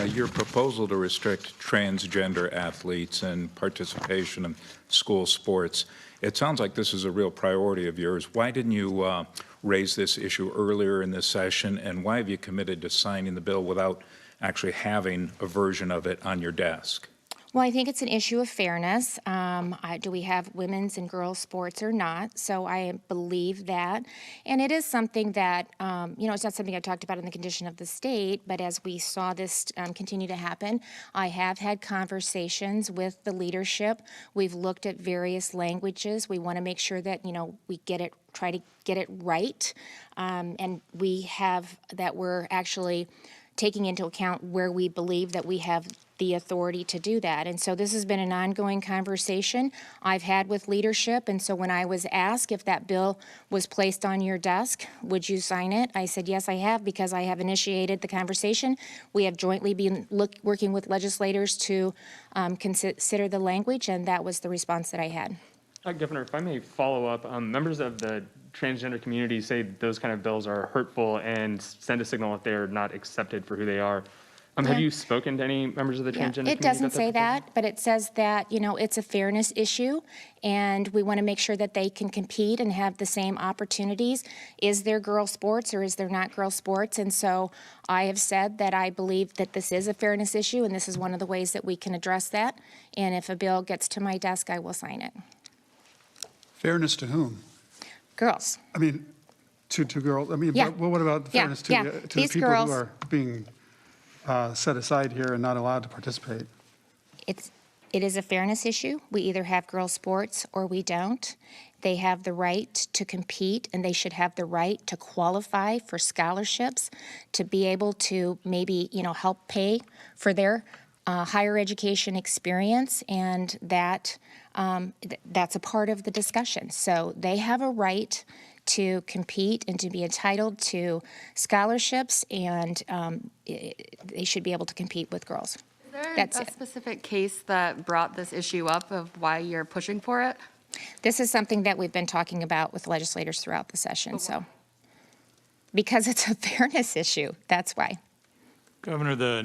Your proposal to restrict transgender athletes and participation in school sports, it sounds like this is a real priority of yours. Why didn't you raise this issue earlier in this session, and why have you committed to signing the bill without actually having a version of it on your desk? Well, I think it's an issue of fairness. Do we have women's and girls sports or not? So I believe that. And it is something that, it's not something I talked about in the condition of the state, but as we saw this continue to happen, I have had conversations with the leadership. We've looked at various languages. We want to make sure that, we try to get it right. And we're actually taking into account where we believe that we have the authority to do that. And so this has been an ongoing conversation I've had with leadership. And so when I was asked if that bill was placed on your desk, would you sign it? I said, yes, I have, because I have initiated the conversation. We have jointly been working with legislators to consider the language, and that was the response that I had. Governor, if I may follow up, members of the transgender community say those kind of bills are hurtful and send a signal that they're not accepted for who they are. Have you spoken to any members of the transgender community? It doesn't say that, but it says that, it's a fairness issue, and we want to make sure that they can compete and have the same opportunities. Is there girl sports or is there not girl sports? And so I have said that I believe that this is a fairness issue, and this is one of the ways that we can address that. And if a bill gets to my desk, I will sign it. Fairness to whom? Girls. I mean, to girls. I mean, Yeah. well, what about the fairness to the These people girls, who are being set aside here and not allowed to participate? it is a fairness issue. We either have girls sports or we don't. They have the right to compete, and they should have the right to qualify for scholarships, to be able to maybe, help pay for their higher education experience, and that's a part of the discussion. So they have a right to compete and to be entitled to scholarships, and they should be able to compete with girls. Is there That's a it. specific case that brought this issue up of why you're pushing for it? This is something that we've been talking about with legislators throughout the session, so. Because it's a fairness issue, that's why. Governor, the